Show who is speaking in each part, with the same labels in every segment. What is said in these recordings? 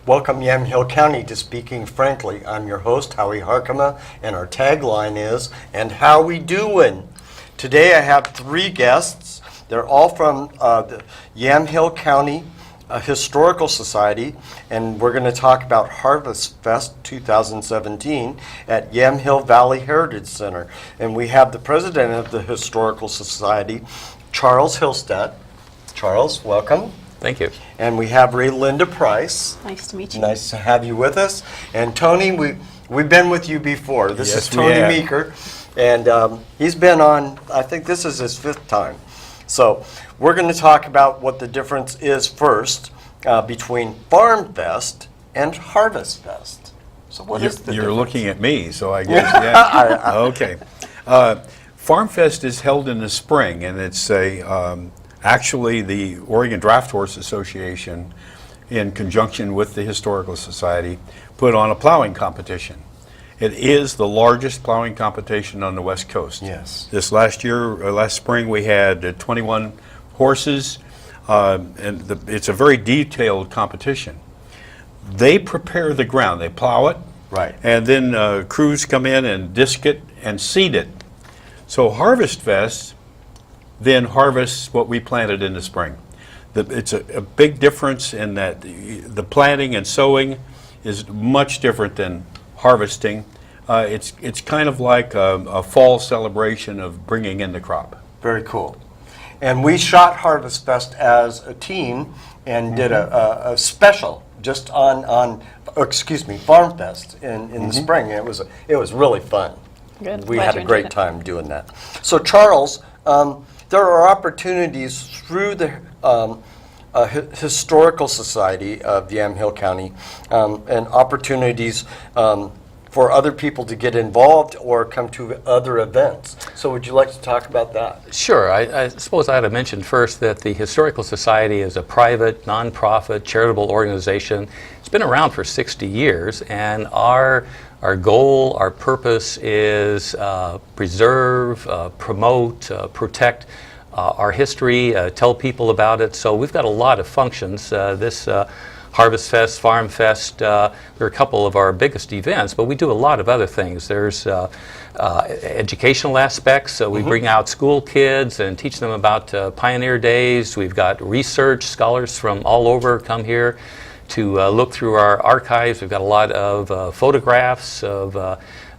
Speaker 1: Welcome Yamhill County to Speaking Frankly. I'm your host, Howie Harkema, and our tagline is, "And how we doin'?" Today I have three guests. They're all from the Yamhill County Historical Society, and we're going to talk about Harvest Fest 2017 at Yamhill Valley Heritage Center. And we have the president of the Historical Society, Charles Hillestad. Charles, welcome.
Speaker 2: Thank you.
Speaker 1: And we have Raylinda Price.
Speaker 3: Nice to meet you.
Speaker 1: Nice to have you with us. And Tony, we've been with you before. This is Tony Meeker, and he's been on, I think this is his fifth time. So we're going to talk about what the difference is first between Farm Fest and Harvest Fest. So what is the
Speaker 4: You're
Speaker 1: difference?
Speaker 4: looking at me, so I guess, yeah. Okay. Farm Fest is held in the spring, and it's actually the Oregon Draft Horse Association, in conjunction with the Historical Society, put on a plowing competition. It is the largest plowing competition on the West Coast.
Speaker 1: Yes.
Speaker 4: This last spring, we had 21 horses, and it's a very detailed competition. They prepare the ground, they plow it,
Speaker 1: Right.
Speaker 4: and then crews come in and disc it and seed it. So Harvest Fest then harvests what we planted in the spring. It's a big difference in that the planting and sowing is much different than harvesting. It's kind of like a fall celebration of bringing in the crop.
Speaker 1: Very cool. And we shot Harvest Fest as a team and did a special just on Farm Fest in the spring. It was really fun.
Speaker 3: Good.
Speaker 1: We
Speaker 3: Glad
Speaker 1: had
Speaker 3: you
Speaker 1: a great
Speaker 3: enjoyed it.
Speaker 1: time doing that. So Charles, there are opportunities through the Historical Society of Yamhill County and opportunities for other people to get involved or come to other events. So would you like to talk about that?
Speaker 2: Sure. I suppose I ought to mention first that the Historical Society is a private, nonprofit, charitable organization. It's been around for 60 years, and our goal, our purpose is preserve, promote, protect our history, tell people about it. So we've got a lot of functions. This Harvest Fest, Farm Fest, they're a couple of our biggest events, but we do a lot of other things. There's educational aspects, so we bring out school kids and teach them about Pioneer Days. We've got research, scholars from all over come here to look through our archives. We've got a lot of photographs of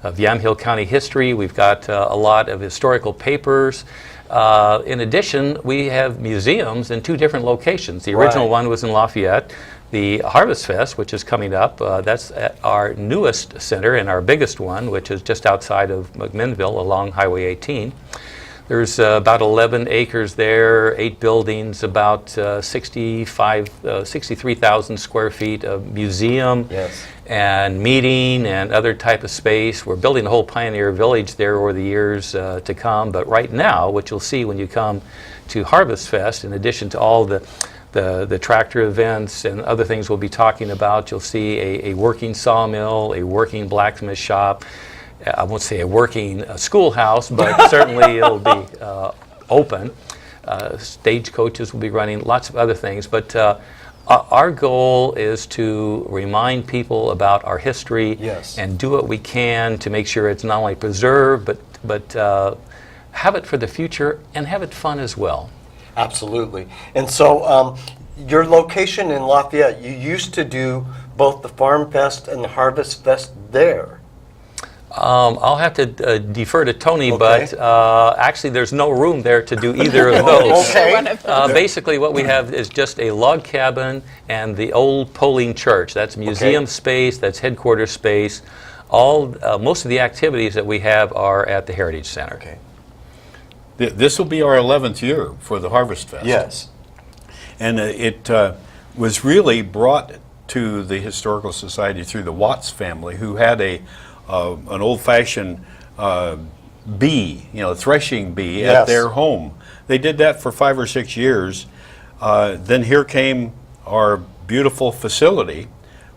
Speaker 2: Yamhill County history. We've got a lot of historical papers. In addition, we have museums in two different locations. The original one was in Lafayette. The Harvest Fest, which is coming up, that's at our newest center and our biggest one, which is just outside of McMinnville along Highway 18. There's about 11 acres there, 8 buildings, about 63,000 square feet of museum and meeting and other type of space. We're building a whole Pioneer Village there over the years to come. But right now, what you'll see when you come to Harvest Fest, in addition to all the tractor events and other things we'll be talking about, you'll see a working sawmill, a working blacksmith shop. I won't say a working schoolhouse, but certainly it'll be open. Stagecoaches will be running, lots of other things. But our goal is to remind people about our history and do what we can to make sure it's not only preserved, but have it for the future and have it fun as well.
Speaker 1: Absolutely. And so your location in Lafayette, you used to do both the Farm Fest and the Harvest Fest there.
Speaker 2: I'll have to defer to Tony, but actually there's no room there to do either of those. Basically what we have is just a log cabin and the old polling church. That's museum space, that's headquarters space. Most of the activities that we have are at the Heritage Center.
Speaker 1: Okay.
Speaker 4: This will be our 11th year for the Harvest Fest.
Speaker 1: Yes.
Speaker 4: And it was really brought to the Historical Society through the Watts family, who had an old-fashioned bee, threshing bee at their home. They did that for 5 or 6 years. Then here came our beautiful facility,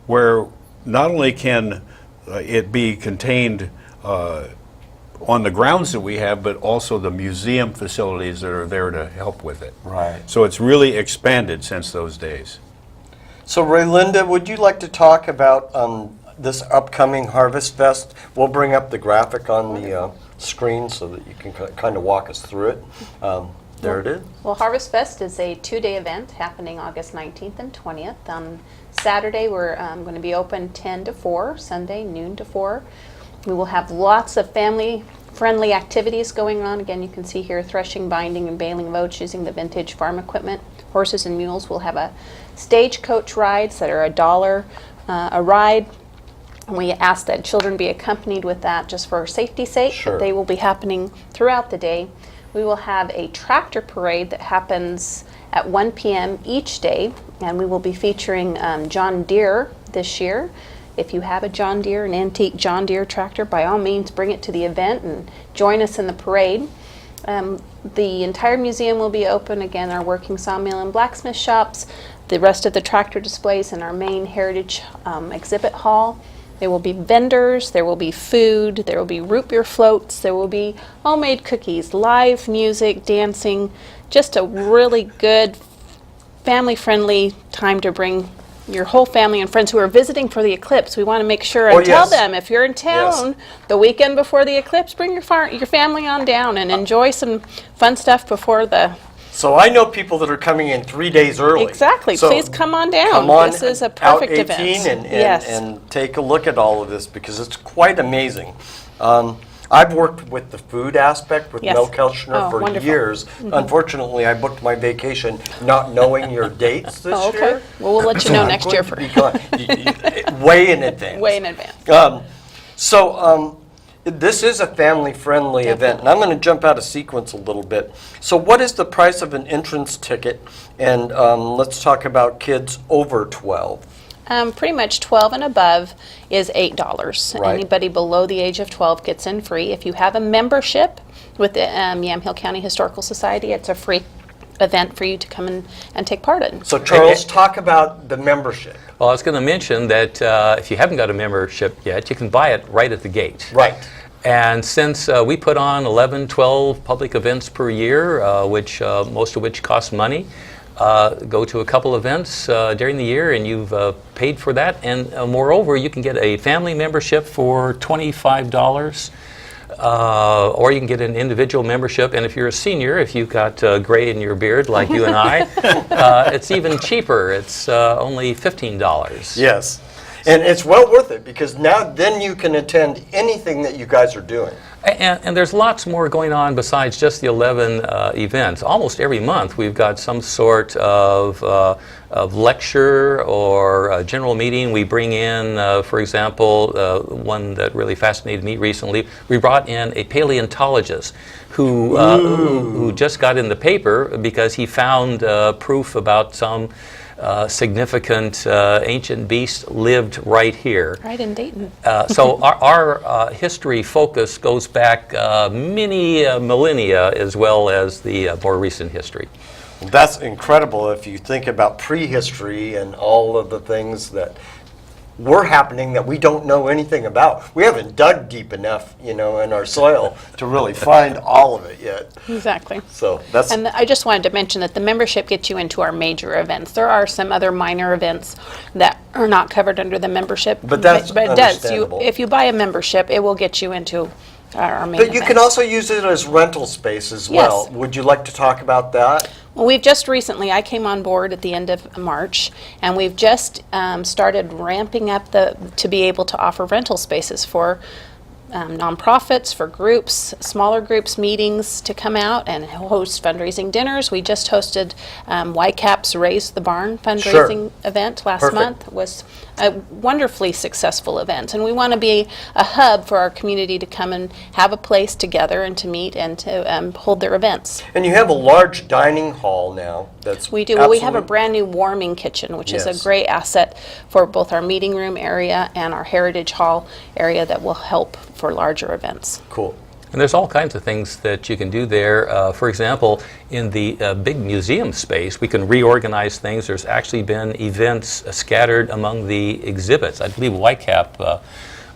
Speaker 4: where not only can it be contained on the grounds that we have, but also the museum facilities that are there to help with it.
Speaker 1: Right.
Speaker 4: So it's really expanded since those days.
Speaker 1: So Raylinda, would you like to talk about this upcoming Harvest Fest? We'll bring up the graphic on the screen so that you can kind of walk us through it. There it is.
Speaker 3: Well, Harvest Fest is a 2-day event happening August 19th and 20th. On Saturday, we're going to be open 10 to 4, Sunday noon to 4. We will have lots of family-friendly activities going on. Again, you can see here threshing, binding, and baling of oats using the vintage farm equipment. Horses and mules will have a stagecoach rides that are $1 a ride. And we ask that children be accompanied with that just for safety's sake.
Speaker 1: Sure.
Speaker 3: They will be happening throughout the day. We will have a tractor parade that happens at 1 p.m. each day, and we will be featuring John Deere this year. If you have a John Deere, an antique John Deere tractor, by all means bring it to the event and join us in the parade. The entire museum will be open, again, our working sawmill and blacksmith shops, the rest of the tractor displays in our main heritage exhibit hall. There will be vendors, there will be food, there will be root beer floats, there will be homemade cookies, live music, dancing, just a really good family-friendly time to bring your whole family and friends who are visiting for the eclipse. We want to make sure and tell them, if you're in town the weekend before the eclipse, bring your family on down and enjoy some fun stuff before the...
Speaker 1: So I know people that are coming in 3 days early.
Speaker 3: Exactly.
Speaker 1: So
Speaker 3: please come on down.
Speaker 1: Come on
Speaker 3: this is a perfect
Speaker 1: out 18
Speaker 3: event.
Speaker 1: and take a look at all of this because it's quite amazing. I've worked with the food aspect with Mel Kelchner for
Speaker 3: wonderful.
Speaker 1: years. Unfortunately, I booked my vacation not knowing your dates this year.
Speaker 3: Well, we'll let you know next year.
Speaker 1: Way in advance.
Speaker 3: Way in advance.
Speaker 1: This is a family-friendly event, and I'm going to jump out of sequence a little bit. So what is the price of an entrance ticket? And let's talk about kids over 12.
Speaker 3: Pretty much 12 and above is $8.
Speaker 1: Right.
Speaker 3: Anybody below the age of 12 gets in free. If you have a membership with the Yamhill County Historical Society, it's a free event for you to come in and take part in.
Speaker 1: So Charles, talk about the membership.
Speaker 2: Well, I was going to mention that if you haven't got a membership yet, you can buy it right at the gate.
Speaker 1: Right.
Speaker 2: And since we put on 11, 12 public events per year, most of which cost money, go to a couple events during the year and you've paid for that. And moreover, you can get a family membership for $25. Or you can get an individual membership, and if you're a senior, if you've got gray in your beard like you and I, it's even cheaper. It's only $15.
Speaker 1: Yes, and it's well worth it because then you can attend anything that you guys are doing.
Speaker 2: And there's lots more going on besides just the 11 events. Almost every month we've got some sort of lecture or a general meeting. We bring in, for example, one that really fascinated me recently, we brought in a paleontologist who just got in the paper because he found proof about some significant ancient beast lived right here.
Speaker 3: Right in Dayton.
Speaker 2: So our history focus goes back many millennia as well as the more recent history.
Speaker 1: That's incredible if you think about prehistory and all of the things that were happening that we don't know anything about. We haven't dug deep enough, in our soil to really find all of it yet.
Speaker 3: Exactly.
Speaker 1: So that's...
Speaker 3: And I just wanted to mention that the membership gets you into our major events. There are some other minor events that are not covered under the membership.
Speaker 1: But that's
Speaker 3: it does.
Speaker 1: understandable.
Speaker 3: If you buy a membership, it will get you into our main
Speaker 1: But you
Speaker 3: events.
Speaker 1: can also use it as rental space as well.
Speaker 3: Yes.
Speaker 1: Would you like to talk about that?
Speaker 3: Well, we've just recently, I came on board at the end of March, and we've just started ramping up to be able to offer rental spaces for nonprofits, for groups, smaller groups, meetings to come out and host fundraising dinners. We just hosted YCAP's Raise the Barn fundraising event last month. It was a wonderfully successful event, and we want to be a hub for our community to come and have a place together and to meet and to hold their events.
Speaker 1: And you have a large dining hall now.
Speaker 3: We do. Well, we have a brand new warming kitchen, which is a great asset for both our meeting room area and our heritage hall area that will help for larger events.
Speaker 1: Cool.
Speaker 2: And there's all kinds of things that you can do there. For example, in the big museum space, we can reorganize things. There's actually been events scattered among the exhibits. I believe YCAP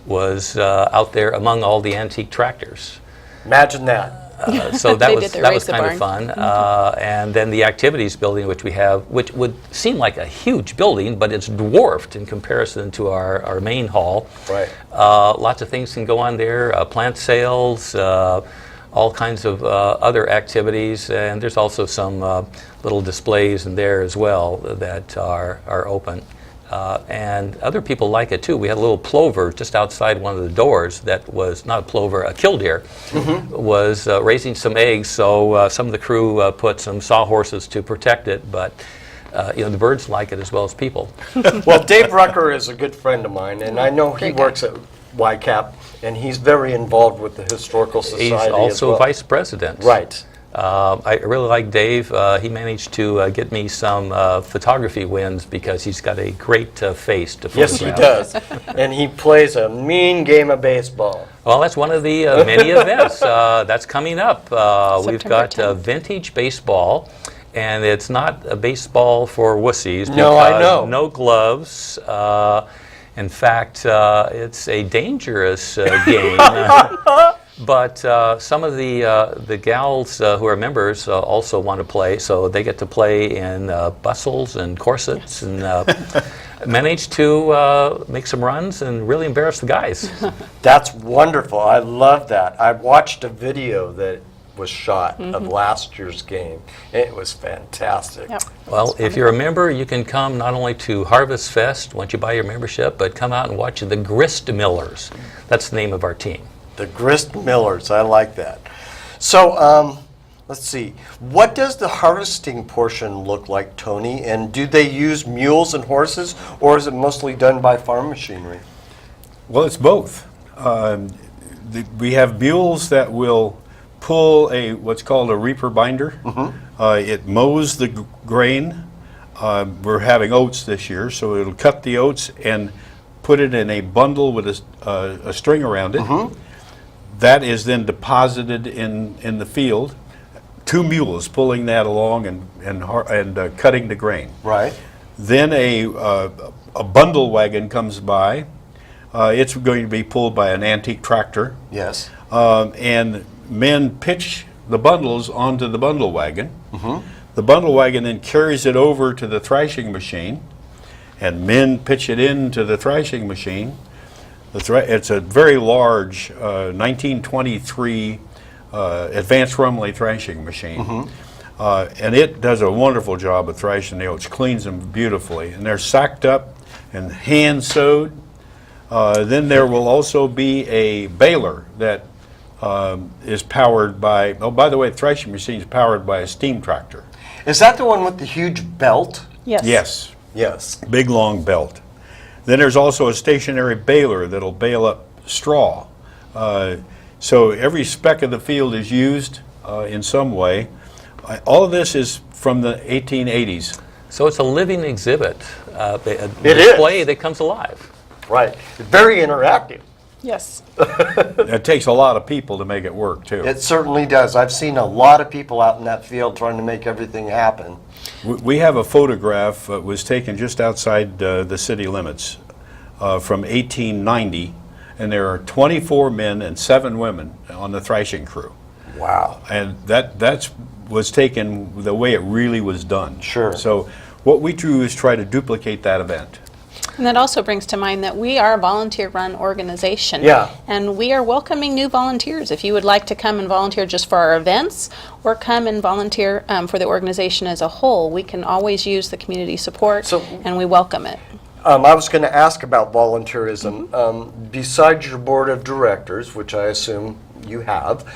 Speaker 2: was out there among all the antique tractors.
Speaker 1: Imagine that.
Speaker 2: So that
Speaker 3: They
Speaker 2: was
Speaker 3: did the
Speaker 2: that
Speaker 3: race
Speaker 2: was
Speaker 3: the
Speaker 2: kind of
Speaker 3: barn.
Speaker 2: fun. And then the activities building, which we have, which would seem like a huge building, but it's dwarfed in comparison to our main hall.
Speaker 1: Right.
Speaker 2: Lots of things can go on there, plant sales, all kinds of other activities, and there's also some little displays in there as well that are open. And other people like it too. We had a little plover just outside one of the doors that was not a plover, a killdeer, was raising some eggs. So some of the crew put some sawhorses to protect it, but the birds like it as well as people.
Speaker 1: Well, Dave Rucker is a good friend of mine, and I know he
Speaker 3: Great guy.
Speaker 1: works at YCAP, and he's very involved with the Historical Society
Speaker 2: He's
Speaker 1: as
Speaker 2: also
Speaker 1: well.
Speaker 2: vice president.
Speaker 1: Right.
Speaker 2: I really like Dave. He managed to get me some photography wins because he's got a great face to photograph.
Speaker 1: Yes, he does. And he plays a mean game of baseball.
Speaker 2: Well, that's one of the many events that's coming up. We've
Speaker 3: September
Speaker 2: got
Speaker 3: 10th.
Speaker 2: vintage baseball, and it's not a baseball for wussies.
Speaker 1: No, I
Speaker 2: because
Speaker 1: know.
Speaker 2: No gloves. In fact, it's a dangerous game. But some of the gals who are members also want to play, so they get to play in bustles and corsets and manage to make some runs and really embarrass the guys.
Speaker 1: That's wonderful. I love that. I watched a video that was shot of last year's game. It was fantastic.
Speaker 3: Yep.
Speaker 2: Well, if you're a member, you can come not only to Harvest Fest once you buy your membership, but come out and watch the Grist Millers. That's the name of our team.
Speaker 1: The Grist Millers, I like that. So, let's see. What does the harvesting portion look like, Tony? And do they use mules and horses, or is it mostly done by farm machinery?
Speaker 4: Well, it's both. We have mules that will pull what's called a reaper binder. It mows the grain. We're having oats this year, so it'll cut the oats and put it in a bundle with a string around it. That is then deposited in the field. Two mules pulling that along and cutting the grain.
Speaker 1: Right.
Speaker 4: Then a bundle wagon comes by. It's going to be pulled by an antique tractor.
Speaker 1: Yes.
Speaker 4: And men pitch the bundles onto the bundle wagon. The bundle wagon then carries it over to the thrashing machine, and men pitch it into the thrashing machine. It's a very large 1923 advanced Rumley thrashing machine. And it does a wonderful job of thrashing the oats, cleans them beautifully. And they're sacked up and hand sewed. Then there will also be a baler that is powered by, by the way, the thrashing machine is powered by a steam tractor.
Speaker 1: Is that the one with the huge belt?
Speaker 3: Yes.
Speaker 4: Yes,
Speaker 1: Yes.
Speaker 4: big long belt. Then there's also a stationary baler that'll bale up straw. So every speck of the field is used in some way. All of this is from the 1880s.
Speaker 2: So it's a living exhibit, a
Speaker 1: It
Speaker 2: display
Speaker 1: is.
Speaker 2: that comes alive.
Speaker 1: Right. Very interactive.
Speaker 3: Yes.
Speaker 4: It takes a lot of people to make it work, too.
Speaker 1: It certainly does. I've seen a lot of people out in that field trying to make everything happen.
Speaker 4: We have a photograph that was taken just outside the city limits from 1890, and there are 24 men and 7 women on the thrashing crew.
Speaker 1: Wow.
Speaker 4: And that was taken the way it really was done.
Speaker 1: Sure.
Speaker 4: So what we do is try to duplicate that event.
Speaker 3: And that also brings to mind that we are a volunteer-run organization.
Speaker 1: Yeah.
Speaker 3: And we are welcoming new volunteers. If you would like to come and volunteer just for our events or come and volunteer for the organization as a whole, we can always use the community support, and we welcome it.
Speaker 1: I was going to ask about volunteerism. Besides your board of directors, which I assume you have,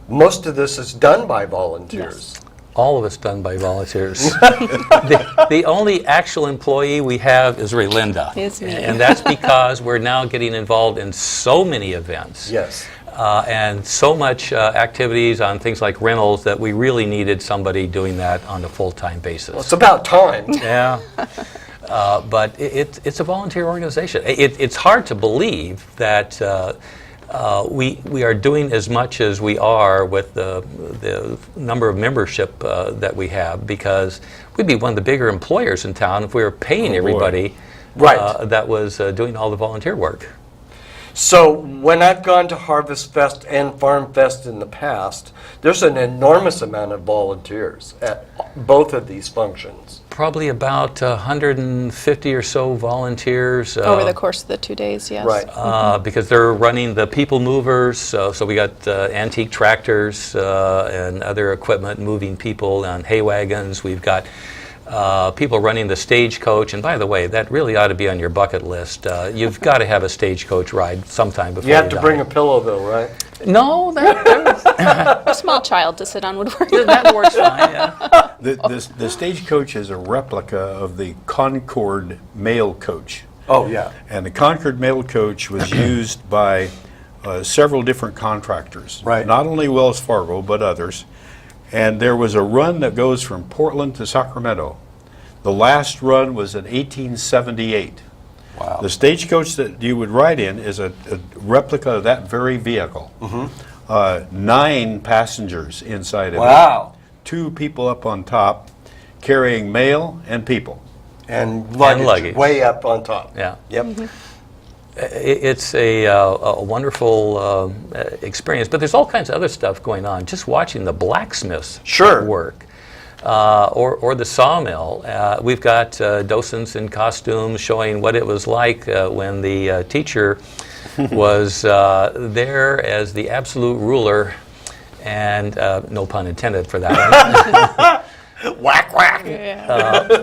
Speaker 1: most of this is done by volunteers.
Speaker 2: All of it's done by volunteers. The only actual employee we have is Raylinda.
Speaker 3: It's me.
Speaker 2: And that's because we're now getting involved in so many events.
Speaker 1: Yes.
Speaker 2: And so much activities on things like rentals that we really needed somebody doing that on a full-time basis.
Speaker 1: Well, it's about time.
Speaker 2: Yeah. But it's a volunteer organization. It's hard to believe that we are doing as much as we are with the number of membership that we have, because we'd be one of the bigger employers in town if we were paying everybody
Speaker 1: Right.
Speaker 2: that was doing all the volunteer work.
Speaker 1: So when I've gone to Harvest Fest and Farm Fest in the past, there's an enormous amount of volunteers at both of these functions.
Speaker 2: Probably about 150 or so volunteers.
Speaker 3: Over the course of the 2 days, yes.
Speaker 1: Right.
Speaker 2: Because they're running the people movers, so we got antique tractors and other equipment moving people on hay wagons. We've got people running the stagecoach, and by the way, that really ought to be on your bucket list. You've got to have a stagecoach ride sometime before
Speaker 1: You have to
Speaker 2: die.
Speaker 1: bring a pillow though, right?
Speaker 2: No,
Speaker 3: A small child to sit on would work.
Speaker 2: that works fine, yeah.
Speaker 4: The stagecoach is a replica of the Concord mail coach.
Speaker 1: Oh, yeah.
Speaker 4: And the Concord mail coach was used by several different contractors.
Speaker 1: Right.
Speaker 4: Not only Wells Fargo, but others. And there was a run that goes from Portland to Sacramento. The last run was in 1878.
Speaker 1: Wow.
Speaker 4: The stagecoach that you would ride in is a replica of that very vehicle. 9 passengers inside of it.
Speaker 1: Wow.
Speaker 4: 2 people up on top carrying mail and people.
Speaker 1: And luggage,
Speaker 2: luggage.
Speaker 1: way up on top.
Speaker 2: Yeah.
Speaker 1: Yep.
Speaker 2: It's a wonderful experience, but there's all kinds of other stuff going on. Just watching the blacksmiths
Speaker 1: Sure.
Speaker 2: work, or the sawmill. We've got docents in costumes showing what it was like when the teacher was there as the absolute ruler, and no pun intended for that.
Speaker 1: Whack, whack.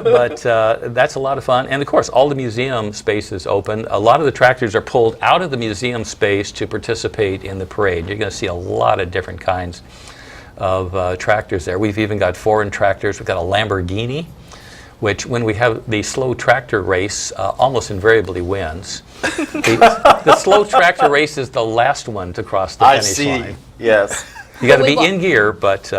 Speaker 2: But that's a lot of fun. And of course, all the museum space is open. A lot of the tractors are pulled out of the museum space to participate in the parade. You're going to see a lot of different kinds of tractors there. We've even got foreign tractors. We've got a Lamborghini, which when we have the slow tractor race, almost invariably wins. The slow tractor race is the last one to cross the
Speaker 1: I
Speaker 2: finish
Speaker 1: see.
Speaker 2: line.
Speaker 1: Yes.
Speaker 2: You got to
Speaker 3: But we
Speaker 2: be in gear, but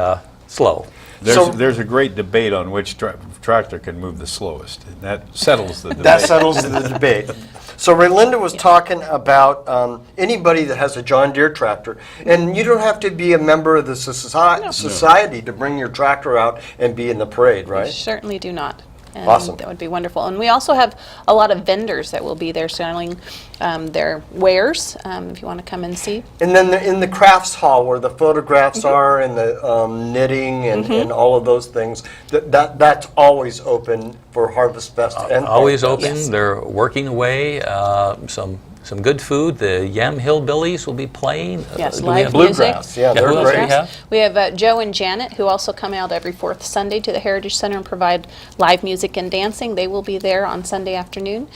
Speaker 2: slow.
Speaker 4: There's a great debate on which tractor can move the slowest. And that settles the debate.
Speaker 1: That settles the debate. So Raylinda was talking about anybody that has a John Deere tractor, and you don't have to be a member of the society to bring your tractor out and be in the parade,
Speaker 3: We
Speaker 1: right?
Speaker 3: certainly do not. And
Speaker 1: Awesome.
Speaker 3: that would be wonderful. And we also have a lot of vendors that will be there selling their wares, if you want to come and see.
Speaker 1: And then in the crafts hall where the photographs are and the knitting and all of those things, that's always open for Harvest Fest and
Speaker 2: Always
Speaker 1: Farm Fest.
Speaker 2: open.
Speaker 3: Yes.
Speaker 2: They're working away. Some good food. The Yamhill Billies will be playing.
Speaker 3: Yes,
Speaker 2: Do we
Speaker 3: live
Speaker 2: have-
Speaker 3: music.
Speaker 1: Bluegrass, yeah, they're
Speaker 2: who else do
Speaker 1: great.
Speaker 2: we have?
Speaker 3: We have Joe and Janet, who also come out every 4th Sunday to the Heritage Center and provide live music and dancing. They will be there on Sunday afternoon.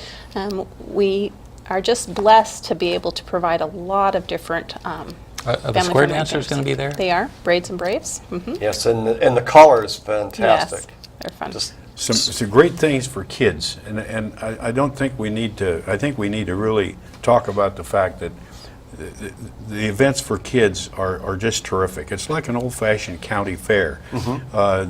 Speaker 3: We are just blessed to be able to provide a lot of different
Speaker 2: Are the square
Speaker 3: family-friendly
Speaker 2: dancers
Speaker 3: things.
Speaker 2: going to be there?
Speaker 3: They are, Braids and Braves.
Speaker 1: Yes, and the collar is fantastic.
Speaker 3: Yes, they're fun.
Speaker 1: Just
Speaker 4: Some great things for kids, and I don't think we need to. I think we need to really talk about the fact that the events for kids are just terrific. It's like an old-fashioned county fair.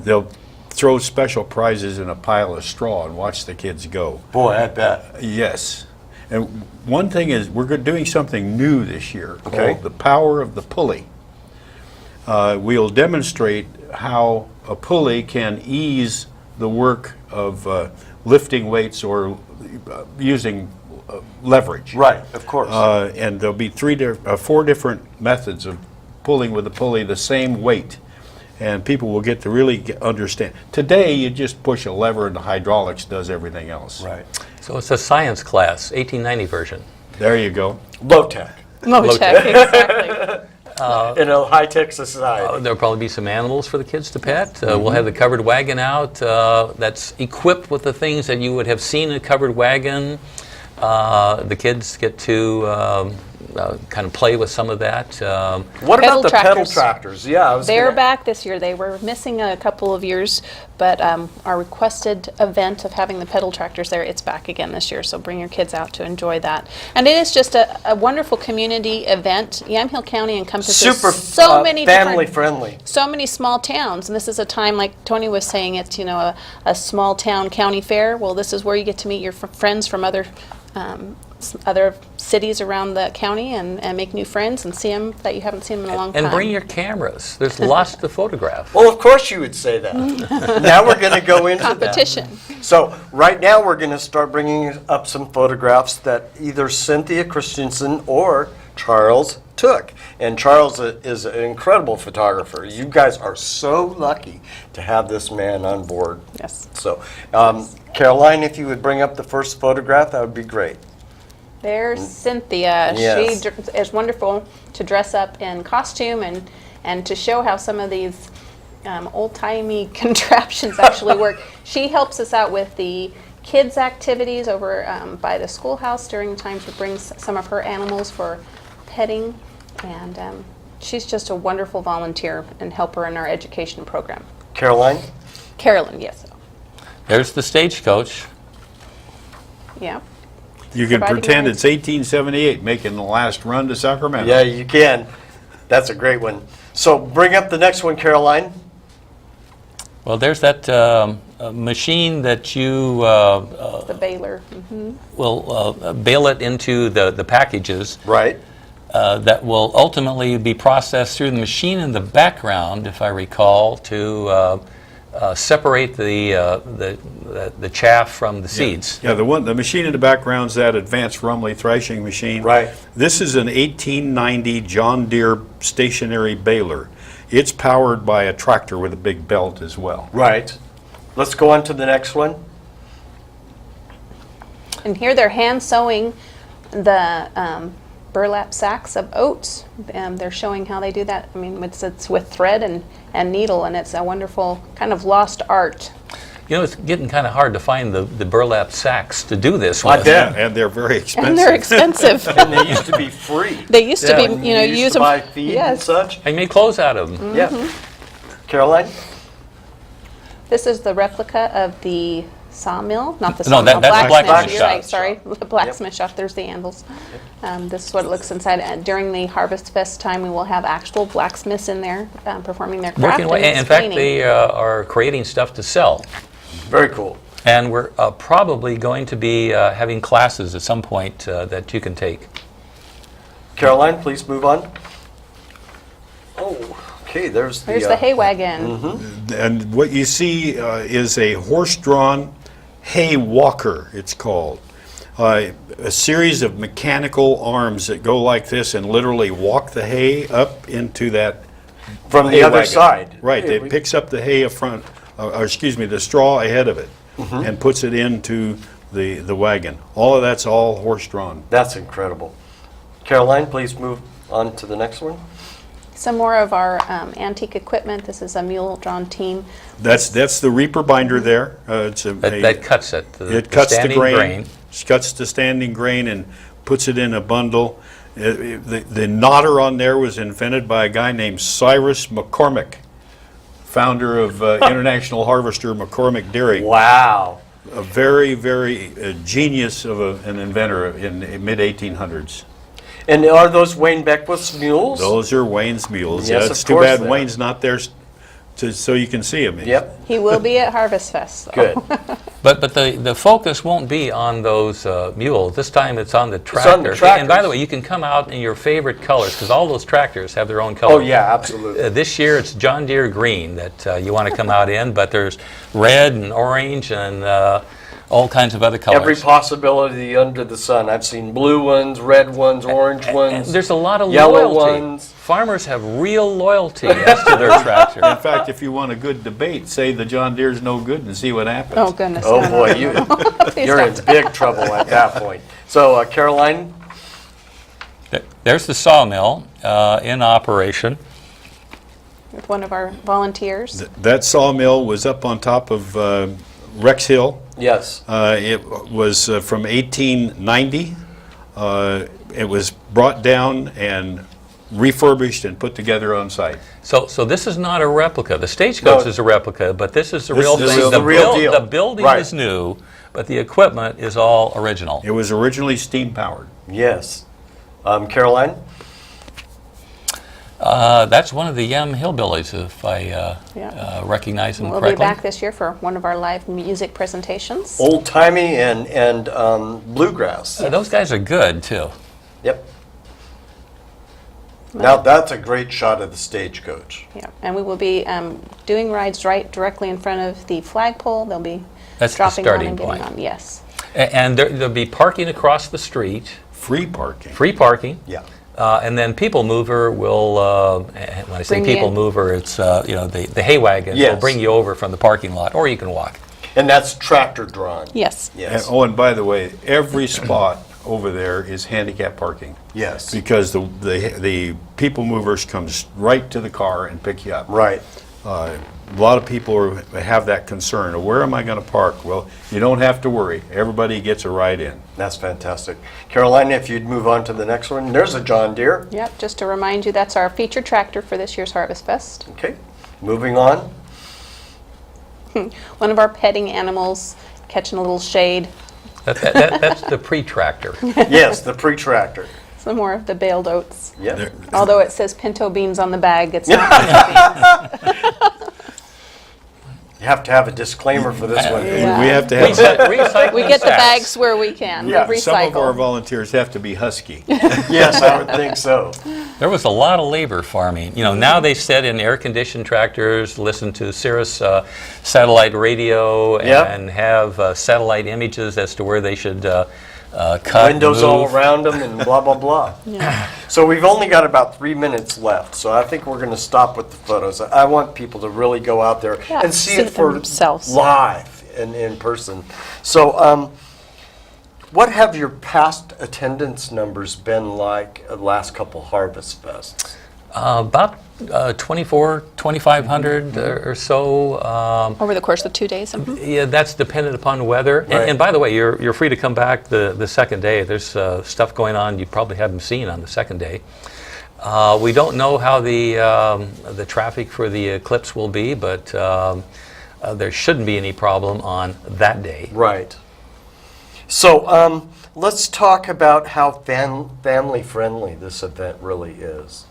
Speaker 4: They'll throw special prizes in a pile of straw and watch the kids go.
Speaker 1: boy, I bet.
Speaker 4: Yes. And one thing is, we're doing something new this year
Speaker 1: Okay.
Speaker 4: called the power of the pulley. We'll demonstrate how a pulley can ease the work of lifting weights or using leverage.
Speaker 1: Right, of course.
Speaker 4: And there'll be 4 different methods of pulling with a pulley the same weight. And people will get to really understand. Today, you just push a lever and the hydraulics does everything else.
Speaker 1: Right.
Speaker 2: So it's a science class, 1890 version.
Speaker 4: There you go.
Speaker 1: Low tech.
Speaker 3: Motec, exactly.
Speaker 1: In a high-tech society.
Speaker 2: There'll probably be some animals for the kids to pet. We'll have the covered wagon out that's equipped with the things that you would have seen in a covered wagon. The kids get to kind of play with some of that.
Speaker 1: What
Speaker 3: Pedal
Speaker 1: about the pedal
Speaker 3: tractors.
Speaker 1: tractors? Yeah, I was
Speaker 3: They're
Speaker 1: gonna-
Speaker 3: back this year. They were missing a couple of years, but our requested event of having the pedal tractors there, it's back again this year. So bring your kids out to enjoy that. And it is just a wonderful community event. Yamhill County encompasses
Speaker 1: super
Speaker 3: so many
Speaker 1: family
Speaker 3: different,
Speaker 1: friendly.
Speaker 3: so many small towns. And this is a time, like Tony was saying, it's a small town county fair. Well, this is where you get to meet your friends from other other cities around the county and make new friends and see them that you haven't seen them in a long time.
Speaker 2: And bring your cameras. There's lots to photograph.
Speaker 1: Well, of course you would say that. Now we're going to go into
Speaker 3: Competition.
Speaker 1: that. So right now we're going to start bringing up some photographs that either Cynthia Christensen or Charles took. And Charles is an incredible photographer. You guys are so lucky to have this man on board.
Speaker 3: Yes.
Speaker 1: So, Caroline, if you would bring up the first photograph, that would be great.
Speaker 3: There's Cynthia.
Speaker 1: Yes.
Speaker 3: She is wonderful to dress up in costume and to show how some of these old-timey contraptions actually work. She helps us out with the kids' activities over by the schoolhouse during times we bring some of her animals for petting. And she's just a wonderful volunteer and helper in our education program.
Speaker 1: Caroline?
Speaker 3: Carolyn, yes.
Speaker 2: There's the Stagecoach.
Speaker 3: Yeah.
Speaker 4: You can
Speaker 3: Providing
Speaker 4: pretend
Speaker 3: rides.
Speaker 4: it's 1878, making the last run to Sacramento.
Speaker 1: Yeah, you can. That's a great one. So bring up the next one, Caroline.
Speaker 2: Well, there's that machine that you
Speaker 3: The baler. Mm-hmm.
Speaker 2: will bail it into the packages
Speaker 1: Right.
Speaker 2: that will ultimately be processed through the machine in the background, if I recall, to separate the chaff from the seeds.
Speaker 4: Yeah, the machine in the background's that advanced Rumley thrashing machine.
Speaker 1: Right.
Speaker 4: This is an 1890 John Deere stationary baler. It's powered by a tractor with a big belt as well.
Speaker 1: Right. Let's go on to the next one.
Speaker 3: And here they're hand sewing the burlap sacks of oats. They're showing how they do that. I mean, it's with thread and needle, and it's a wonderful kind of lost art.
Speaker 2: You know, it's getting kind of hard to find the burlap sacks to do this
Speaker 1: I
Speaker 2: with.
Speaker 1: bet.
Speaker 4: And they're very expensive.
Speaker 3: And they're expensive.
Speaker 1: And they used to be free.
Speaker 3: They used to
Speaker 2: Yeah.
Speaker 3: be,
Speaker 1: When
Speaker 3: you know,
Speaker 1: used
Speaker 3: use
Speaker 1: to
Speaker 3: them.
Speaker 1: buy feed and
Speaker 3: Yes.
Speaker 1: such.
Speaker 2: I made clothes out of them.
Speaker 1: Yeah. Caroline?
Speaker 3: This is the replica of the sawmill, not the
Speaker 2: No,
Speaker 3: sawmill,
Speaker 2: that's the blacksmith
Speaker 3: You're
Speaker 2: shop.
Speaker 3: right, sorry, the blacksmith shop. There's the anvils. This is what it looks inside. And during the Harvest Fest time, we will have actual blacksmiths in there performing their craft.
Speaker 2: Working away.
Speaker 3: and
Speaker 2: In fact,
Speaker 3: explaining.
Speaker 2: they are creating stuff to sell.
Speaker 1: Very cool.
Speaker 2: And we're probably going to be having classes at some point that you can take.
Speaker 1: Caroline, please move on. Oh, okay, there's
Speaker 3: There's the hay wagon.
Speaker 4: And what you see is a horse-drawn hay walker, it's called. A series of mechanical arms that go like this and literally walk the hay up into that
Speaker 1: from the
Speaker 4: hay
Speaker 1: other
Speaker 4: wagon.
Speaker 1: side.
Speaker 4: Right,
Speaker 1: Hey,
Speaker 4: it picks up the hay the straw ahead of it and puts it into the wagon. All of that's all horse-drawn.
Speaker 1: That's incredible. Caroline, please move on to the next one.
Speaker 3: Some more of our antique equipment. This is a mule-drawn team.
Speaker 4: That's the reaper binder there. It's
Speaker 2: That cuts it.
Speaker 4: It cuts the
Speaker 2: standing
Speaker 4: grain, cuts the standing grain and puts it in a bundle. The knotter on there was invented by a guy named Cyrus McCormick, founder of International Harvester McCormick Dairy.
Speaker 1: Wow.
Speaker 4: A very, very genius of an inventor in the mid-1800s.
Speaker 1: And are those Wayne Beckwith's mules?
Speaker 4: Those are Wayne's mules.
Speaker 1: Yes,
Speaker 4: It's
Speaker 1: of
Speaker 4: too
Speaker 1: course
Speaker 4: bad
Speaker 1: they are.
Speaker 4: Wayne's not there so you can see him.
Speaker 1: Yep.
Speaker 3: He will be at Harvest Fest. So.
Speaker 1: Good.
Speaker 2: But the focus won't be on those mules. This time it's on the
Speaker 1: on the
Speaker 2: tractor. And by
Speaker 1: tractors.
Speaker 2: the way, you can come out in your favorite colors because all those tractors have their own color.
Speaker 1: Oh, yeah, absolutely.
Speaker 2: This year it's John Deere green that you want to come out in, but there's red and orange and all kinds of other colors.
Speaker 1: Every possibility under the sun. I've seen blue ones, red ones, orange
Speaker 2: And
Speaker 1: ones.
Speaker 2: there's a lot of
Speaker 1: yellow
Speaker 2: loyalty.
Speaker 1: ones.
Speaker 2: Farmers have real loyalty as to their tractor.
Speaker 4: In fact, if you want a good debate, say the John Deere's no good and see what happens.
Speaker 3: Oh, goodness.
Speaker 1: Oh,
Speaker 3: no,
Speaker 1: boy,
Speaker 3: no, no. Please
Speaker 1: you're in
Speaker 3: don't.
Speaker 1: big trouble at that point. So, Caroline,
Speaker 2: There's the sawmill in operation.
Speaker 3: With one of our volunteers.
Speaker 4: That sawmill was up on top of Rex Hill.
Speaker 1: yes.
Speaker 4: It was from 1890. It was brought down and refurbished and put together on site.
Speaker 2: So this is not a replica. The Stagecoach
Speaker 1: No.
Speaker 2: is a replica, but this is the
Speaker 4: This
Speaker 2: real
Speaker 4: is
Speaker 2: thing.
Speaker 4: the
Speaker 1: real deal.
Speaker 2: The building
Speaker 1: Right.
Speaker 2: is new, but the equipment is all original.
Speaker 4: It was originally steam powered.
Speaker 1: Yes. Caroline?
Speaker 2: That's one of the Hillbillies, if I recognize them
Speaker 3: We'll
Speaker 2: correctly.
Speaker 3: be back this year for one of our live music presentations.
Speaker 1: Old-timey and bluegrass.
Speaker 2: Those guys are good, too.
Speaker 1: Yep. Now that's a great shot of the Stagecoach.
Speaker 3: Yeah, and we will be doing rides right directly in front of the flagpole. They'll be
Speaker 2: That's the
Speaker 3: dropping on
Speaker 2: starting
Speaker 3: and getting
Speaker 2: point.
Speaker 3: on. Yes.
Speaker 2: And there'll be parking across the street,
Speaker 4: Free parking.
Speaker 2: free parking.
Speaker 1: Yeah.
Speaker 2: And then People Mover will, when I say
Speaker 3: Bring you
Speaker 2: People
Speaker 3: in.
Speaker 2: Mover, it's, the hay wagon
Speaker 1: Yes.
Speaker 2: will bring you over from the parking lot, or you can walk.
Speaker 1: And that's tractor drawn.
Speaker 3: Yes.
Speaker 1: Yes.
Speaker 4: And by the way, every spot over there is handicap parking.
Speaker 1: Yes.
Speaker 4: Because the people movers comes right to the car and pick you up.
Speaker 1: Right.
Speaker 4: A lot of people have that concern. Where am I going to park? Well, you don't have to worry. Everybody gets a ride in.
Speaker 1: That's fantastic. Carolina, if you'd move on to the next one. There's a John Deere.
Speaker 3: Yep. Just to remind you, that's our featured tractor for this year's Harvest Fest.
Speaker 1: Okay. Moving on.
Speaker 3: One of our petting animals catching a little shade.
Speaker 2: That's the pre-tractor.
Speaker 1: Yes, the pre-tractor.
Speaker 3: Some more of the baled oats.
Speaker 1: Yep.
Speaker 3: Although it says pinto beans on the bag, it's not pinto beans.
Speaker 1: You have to have a disclaimer for this one.
Speaker 3: Yeah.
Speaker 4: We have to have
Speaker 2: Recycling
Speaker 3: We get the
Speaker 2: sacks.
Speaker 3: bags where we can.
Speaker 1: Yeah,
Speaker 3: We
Speaker 4: some of our
Speaker 3: recycle.
Speaker 4: volunteers have to be husky.
Speaker 1: Yes, I would think so.
Speaker 2: There was a lot of labor farming. Now they sit in air-conditioned tractors, listen to Cirrus satellite radio,
Speaker 1: Yep.
Speaker 2: and have satellite images as to where they should cut,
Speaker 1: Windows
Speaker 2: move.
Speaker 1: all around them and blah, blah, blah. So we've only got about 3 minutes left, so I think we're going to stop with the photos. I want people to really go out there
Speaker 3: Yeah,
Speaker 1: and see
Speaker 3: see
Speaker 1: it
Speaker 3: it
Speaker 1: for
Speaker 3: themselves.
Speaker 1: live and in person. So what have your past attendance numbers been like the last couple Harvest Fests?
Speaker 2: About 2,500 or so.
Speaker 3: Over the course of 2 days. Mhm.
Speaker 2: Yeah, that's dependent upon weather. And,
Speaker 1: Right.
Speaker 2: and by the way, you're free to come back the second day. There's stuff going on you probably haven't seen on the second day. We don't know how the traffic for the eclipse will be, but there shouldn't be any problem on that day.
Speaker 1: Right. So let's talk about how family-friendly this event really is.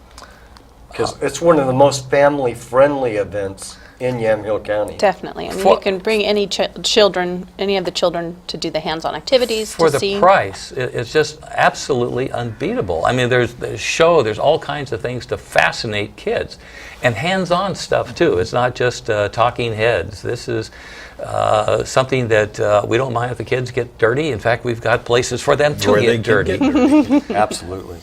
Speaker 1: Because it's one of the most family-friendly events in Yamhill County.
Speaker 3: Definitely. I mean,
Speaker 2: For-
Speaker 3: you can bring any children, any of the children, to do the hands-on activities,
Speaker 2: For
Speaker 3: to
Speaker 2: the
Speaker 3: see.
Speaker 2: price, it's just absolutely unbeatable. I mean, there's all kinds of things to fascinate kids, and hands-on stuff too. It's not just talking heads. This is something that we don't mind if the kids get dirty. In fact, we've got places for them to
Speaker 4: Where they
Speaker 2: get
Speaker 4: can
Speaker 2: dirty.
Speaker 4: get dirty.
Speaker 1: Absolutely.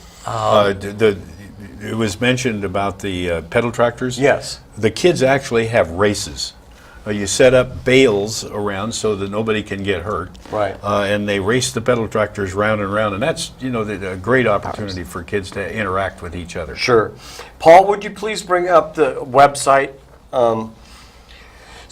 Speaker 4: It was mentioned about the pedal tractors.
Speaker 1: Yes.
Speaker 4: The kids actually have races. You set up bales around so that nobody can get hurt.
Speaker 1: Right.
Speaker 4: And they race the pedal tractors round and round, and that's a great opportunity for kids to interact with each other.
Speaker 1: Sure. Paul, would you please bring up the website?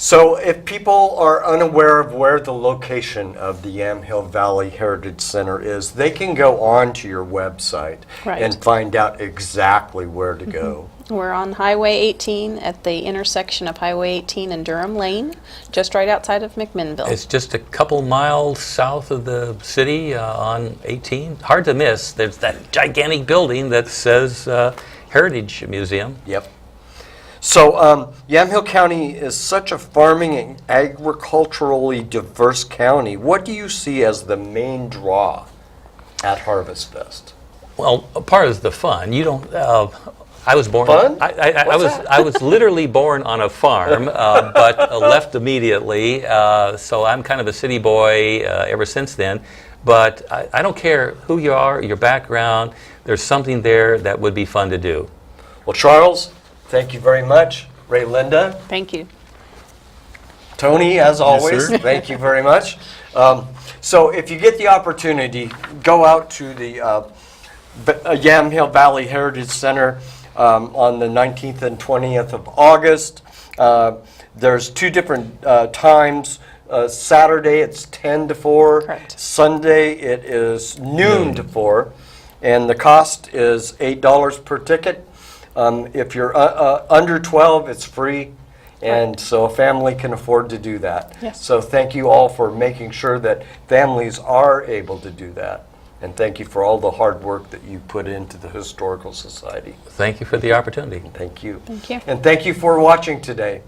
Speaker 1: So if people are unaware of where the location of the Yamhill Valley Heritage Center is, they can go on to your website
Speaker 3: Right.
Speaker 1: and find out exactly where to go.
Speaker 3: We're on Highway 18 at the intersection of Highway 18 and Durham Lane, just right outside of McMinnville.
Speaker 2: It's just a couple miles south of the city on 18. Hard to miss. There's that gigantic building that says Heritage Museum.
Speaker 1: Yep. So Yamhill County is such a farming and agriculturally diverse county. What do you see as the main draw at Harvest Fest?
Speaker 2: Well, part of the fun. You don't. I was born.
Speaker 1: Fun?
Speaker 2: I was literally born on a farm, but left immediately. So I'm kind of a city boy ever since then. But I don't care who you are, your background. There's something there that would be fun to do.
Speaker 1: Well, Charles, thank you very much. Raylinda,
Speaker 3: Thank you.
Speaker 1: Tony, as always,
Speaker 4: sir.
Speaker 1: thank you very much. So if you get the opportunity, go out to the Yamhill Valley Heritage Center on the 19th and 20th of August. There's two different times. Saturday, it's 10 to 4.
Speaker 3: Correct.
Speaker 1: Sunday, it is noon to 4. And the cost is $8 per ticket. If you're under 12, it's free. And so a family can afford to do that.
Speaker 3: Yes.
Speaker 1: So thank you all for making sure that families are able to do that. And thank you for all the hard work that you put into the Historical Society.
Speaker 2: Thank you for the opportunity.
Speaker 1: Thank you.
Speaker 3: Thank you.
Speaker 1: And thank you for watching today.